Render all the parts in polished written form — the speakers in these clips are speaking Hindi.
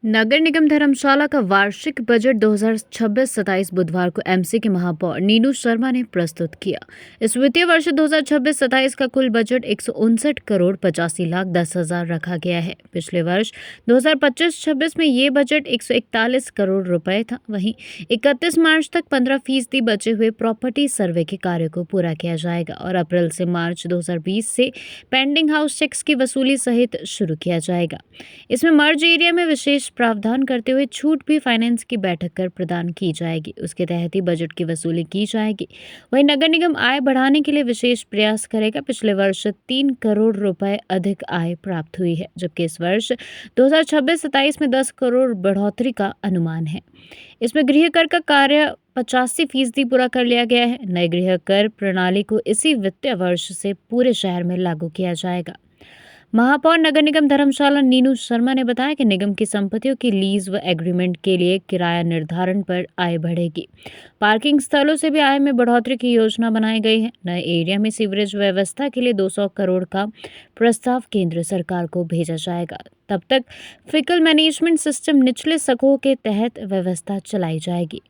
नगर निगम धर्मशाला का वार्षिक बजट 2026-27 बुधवार को एमसी के महापौर नीनू शर्मा ने प्रस्तुत किया। इस वित्तीय वर्ष 2026-27 का कुल बजट 159 करोड़ 85 लाख 10 हजार रखा गया है। पिछले वर्ष 2025-26 में ये बजट 141 करोड़ रुपए था। वहीं 31 मार्च तक 15% बचे हुए प्रॉपर्टी सर्वे के कार्य को पूरा किया जाएगा और अप्रैल से मार्च 2020 से पेंडिंग हाउस टैक्स की वसूली सहित शुरू किया जाएगा। इसमें मर्ज एरिया में विशेष प्रावधान करते हुए छूट भी फाइनेंस की बैठक कर प्रदान की जाएगी। उसके तहत ही बजट की वसूली की जाएगी। वहीं नगर निगम आय बढ़ाने के लिए विशेष प्रयास करेगा। पिछले वर्ष 3 करोड़ रुपए अधिक आय प्राप्त हुई है, जबकि इस वर्ष 2026-27 में 10 करोड़ बढ़ोतरी का अनुमान है। इसमें गृह कर का कार्य 85% पूरा कर लिया गया है। नए गृह कर प्रणाली को इसी वित्तीय वर्ष से पूरे शहर में लागू किया जाएगा। महापौर नगर निगम धर्मशाला नीनू शर्मा ने बताया कि निगम की संपत्तियों की लीज व एग्रीमेंट के लिए किराया निर्धारण पर आय बढ़ेगी। पार्किंग स्थलों से भी आय में बढ़ोतरी की योजना बनाई गई है। नए एरिया में सीवरेज व्यवस्था के लिए 200 करोड़ का प्रस्ताव केंद्र सरकार को भेजा जाएगा। तब तक फिकल मैनेजमेंट सिस्टम निचले सकों के तहत व्यवस्था चलाई जाएगी।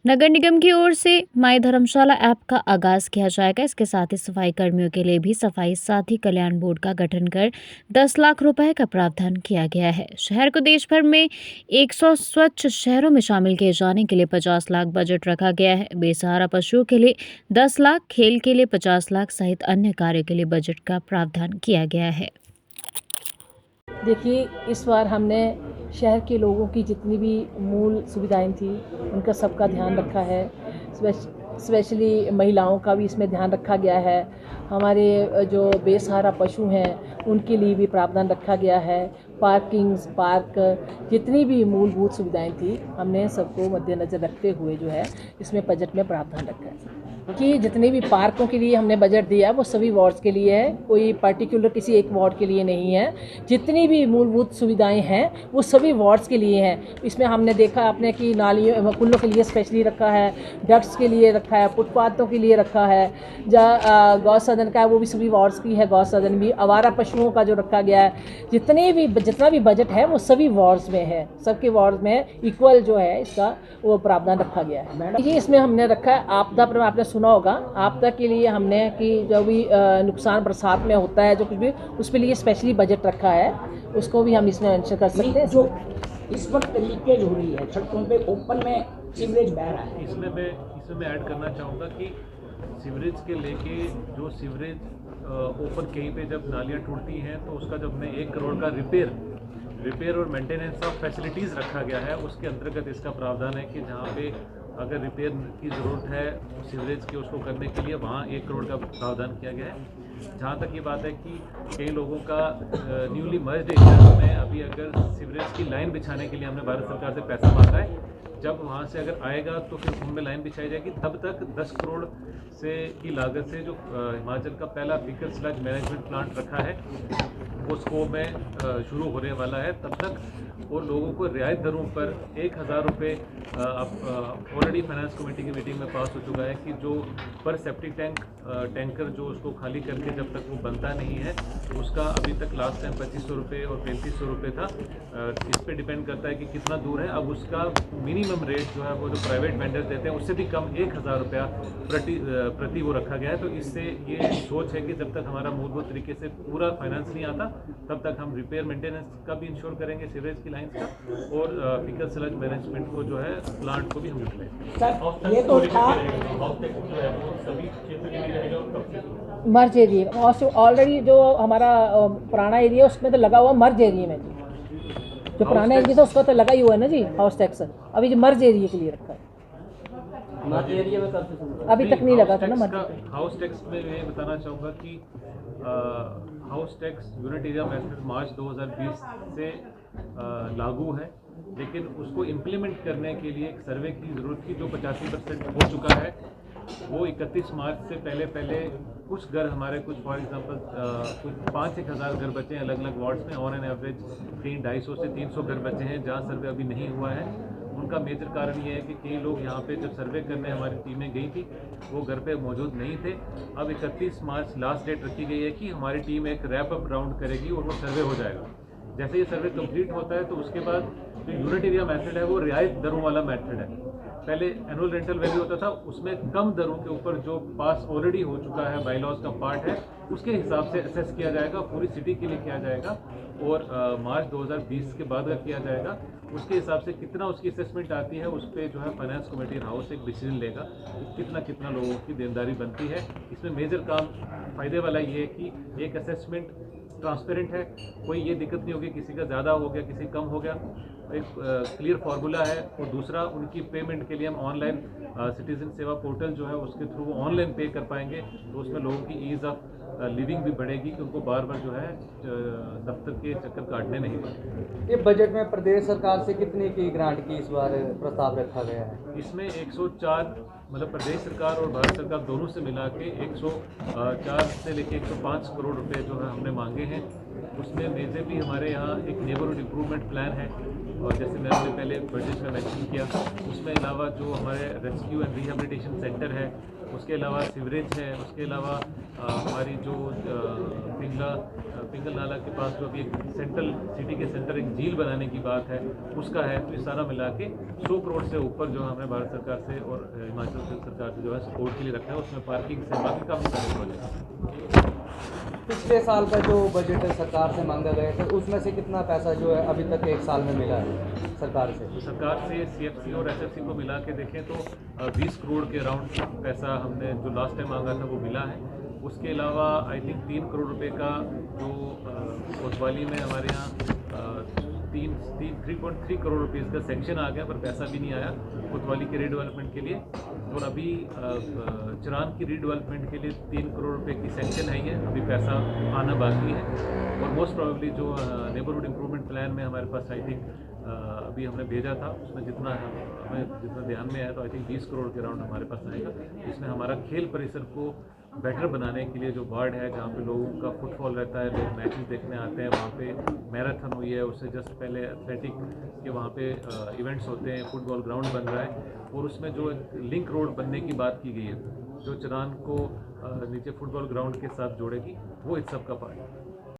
नगर निगम की ओर से माई धर्मशाला ऐप का आगाज किया जाएगा। इसके साथ ही सफाई कर्मियों के लिए भी सफाई साथी कल्याण बोर्ड का गठन कर 10 लाख रुपए का प्रावधान किया गया है। शहर को देश भर में 100 स्वच्छ शहरों में शामिल किए जाने के लिए 50 लाख बजट रखा गया है। बेसहारा पशुओं के लिए 10 लाख, खेल के लिए 50 लाख सहित अन्य कार्यों के लिए बजट का प्रावधान किया गया है। देखिए, इस बार हमने शहर के लोगों की जितनी भी मूल सुविधाएं थी उनका सबका ध्यान रखा है। स्पेशली महिलाओं का भी इसमें ध्यान रखा गया है। हमारे जो बेसहारा पशु हैं उनके लिए भी प्रावधान रखा गया है। पार्क जितनी भी मूलभूत सुविधाएं थी हमने सबको मद्देनज़र रखते हुए जो है इसमें बजट में प्रावधान रखा है कि जितने भी पार्कों के लिए हमने बजट दिया वो सभी वार्ड्स के लिए है, कोई पर्टिकुलर किसी एक वार्ड के लिए नहीं है। जितनी भी मूलभूत सुविधाएं हैं वो सभी वार्ड्स के लिए हैं। इसमें हमने देखा आपने कि नालियों कुल्लों के लिए स्पेशली रखा है, डक्ट्स के लिए रखा है, फुटपाथों के लिए रखा है। जहाँ गौ सदन का है वो भी सभी वार्ड्स की है, गौ सदन भी। आवारा पशुओं का जो रखा गया है, जितना भी बजट है वो सभी वार्ड्स में है, सबके वार्ड्स में इक्वल जो है इसका वो प्रावधान रखा गया है। ये इसमें हमने रखा है आपदा पर, आपने सुना होगा आपदा के लिए हमने कि जो भी नुकसान बरसात में होता है जो कुछ भी उसके लिए स्पेशली बजट रखा है, उसको भी हम इसमें मेंशन कर सकते हैं। जो इस वक्त लीकेज हो रही है सड़कों पे, ओपन में सीवरेज बह रहा है, इसमें मैं ऐड करना चाहूँगा कि सीवरेज के लेके जो सीवरेज ओपन कहीं पे जब नालियाँ टूटती हैं तो उसका जब हमने 1 करोड़ का रिपेयर और मेंटेनेंस ऑफ फैसिलिटीज़ रखा गया है, उसके अंतर्गत इसका प्रावधान है कि जहाँ पे अगर रिपेयर की ज़रूरत है सीवरेज की उसको करने के लिए वहाँ 1 करोड़ का प्रावधान किया गया है। जहाँ तक ये बात है कि कई लोगों का न्यूली मर्ज्ड एरिया में अभी अगर सीवरेज की लाइन बिछाने के लिए हमने भारत सरकार से पैसा मांगा है, जब वहाँ से अगर आएगा तो फिर उनमें लाइन बिछाई जाएगी। तब तक 10 करोड़ से की लागत से जो हिमाचल का पहला फिकल स्लज मैनेजमेंट प्लांट रखा है वो स्कोप में शुरू होने वाला है। तब तक और लोगों को रियायत दरों पर 1000 रुपये ऑलरेडी फाइनेंस कमेटी की मीटिंग में पास हो चुका है कि जो पर सेप्टिक टैंकर जो उसको खाली करके जब तक वो बनता नहीं है उसका अभी तक लास्ट टाइम 2500 रुपये और 3500 रुपये था। इस पे डिपेंड करता है कि कितना दूर है। अब उसका मिनिमम रेट जो है वो जो प्राइवेट वेंडर्स देते हैं उससे भी कम 1000 रुपया प्रति वो रखा गया है। तो इससे ये सोच है कि जब तक हमारा मूलभूत तरीके से पूरा फाइनेंस नहीं आता तब तक हम रिपेयर मेंटेनेंस का भी इंश्योर करेंगे सीवरेज की लाइंस का, और फिकल स्लज मैनेजमेंट को जो है प्लांट को भी हम यूटिलाइज। ये तो था मर्ज एरिया और ऑलरेडी जो हमारा पुराना एरिया उसमें तो लगा हुआ मर्ज एरिया में जी, जो पुराना एरिया था उसका तो लगा ही हुआ है ना जी हाउस टैक्स। अभी जो मर्ज एरिया के लिए रखा है, मर्ज एरिया में कब से अभी तक नहीं लगा था ना मर्ज। हाउस टैक्स में ये बताना चाहूँगा कि house tax unit area method March 2020 से लागू है, लेकिन उसको इम्प्लीमेंट करने के लिए एक सर्वे की ज़रूरत थी जो 85% हो चुका है। वो 31 मार्च से पहले कुछ घर हमारे कुछ फॉर एग्जांपल कुछ 5-1 हज़ार घर बचे हैं अलग अलग वार्ड्स में। ऑन एन एवरेज 250 से 300 घर बचे हैं जहाँ सर्वे अभी नहीं हुआ है। उनका मेजर कारण ये है कि कई लोग यहाँ पे जब सर्वे करने हमारी टीमें गई थी वो घर पे मौजूद नहीं थे। अब 31 मार्च लास्ट डेट रखी गई है कि हमारी टीम एक रैप अप राउंड करेगी और वो सर्वे हो जाएगा। जैसे ये सर्वे कंप्लीट होता है तो उसके बाद जो यूनिट एरिया मेथड है वो रियायत दरों वाला मेथड है। पहले एनुअल रेंटल वैल्यू होता था, उसमें कम दरों के ऊपर जो पास ऑलरेडी हो चुका है, बाई लॉज का पार्ट है, उसके हिसाब से असेस किया जाएगा, पूरी सिटी के लिए किया जाएगा। और मार्च 2020 के बाद का किया जाएगा, उसके हिसाब से कितना उसकी असेसमेंट आती है, उस पर जो है फाइनेंस कमेटी हाउस एक डिसीजन लेगा कि कितना लोगों की देनदारी बनती है। इसमें मेजर काम फ़ायदे वाला ये है कि एक असेसमेंट ट्रांसपेरेंट है, कोई ये दिक्कत नहीं होगी किसी का ज़्यादा हो गया किसी कम हो गया, एक क्लियर फार्मूला है। और दूसरा, उनकी पेमेंट के लिए हम ऑनलाइन सिटीजन सेवा पोर्टल जो है उसके थ्रू ऑनलाइन पे कर पाएंगे, तो उसमें लोगों की ईज़ ऑफ लिविंग भी बढ़ेगी कि उनको बार बार जो है दफ्तर के चक्कर काटने नहीं पड़ेंगे। ये बजट में प्रदेश सरकार से कितने की ग्रांट की इस बार प्रस्ताव रखा गया है? इसमें 104 मतलब प्रदेश सरकार और भारत सरकार दोनों से मिला के 104 से लेके 105 करोड़ रुपए जो है हमने मांगे हैं। उसमें मेजे भी हमारे यहाँ एक नेबरहुड इम्प्रूवमेंट प्लान है, और जैसे मैंने पहले बजट में मेंशन किया, उसमें अलावा जो हमारे रेस्क्यू एंड रिहेबिलिटेशन सेंटर है, उसके अलावा सीवरेज है, उसके अलावा हमारी जो पिंगल नाला के पास जो अभी एक सेंट्रल सिटी के सेंटर एक झील बनाने की बात है उसका है, तो ये सारा मिला के 100 करोड़ से ऊपर जो हमने भारत सरकार से और हिमाचल सरकार से जो है सपोर्ट के लिए रखा है। उसमें पार्किंग से बाकी काफ़ी सारे प्रोजेक्ट। पिछले साल का जो बजट सरकार से मांगा गया था उसमें से कितना पैसा जो है अभी तक एक साल में मिला है सरकार से? तो सरकार से सीएफसी और एसएफसी को मिला के देखें तो 20 करोड़ के अराउंड पैसा हमने जो लास्ट टाइम मांगा था वो मिला है। उसके अलावा आई थिंक 3 करोड़ रुपए का जो कोतवाली में हमारे यहाँ 3.3 करोड़ रुपीज़ का सेंक्शन आ गया, पर पैसा भी नहीं आया कोतवाली के रीडेवलपमेंट के लिए। और अभी चिरान की रीडेवलपमेंट के लिए 3 करोड़ रुपए की सेंक्शन है, अभी पैसा आना बाकी है। और मोस्ट प्रोबेबली जो नेबरहुड इम्प्रूवमेंट प्लान में हमारे पास आई थिंक अभी हमने भेजा था, उसमें हमें जितना ध्यान में आया तो आई थिंक 20 करोड़ के अराउंड हमारे पास आएगा। इसमें हमारा खेल परिसर को बेटर बनाने के लिए जो वार्ड है जहाँ पे लोगों का फुटफॉल रहता है, लोग मैचेस देखने आते हैं, वहाँ पे मैराथन हुई है, उससे जस्ट पहले एथलेटिक के वहाँ पे इवेंट्स होते हैं, फुटबॉल ग्राउंड बन रहा है, और उसमें जो लिंक रोड बनने की बात की गई है जो चिरान को नीचे फुटबॉल ग्राउंड के साथ जोड़ेगी, वो इस सब का पार्ट है।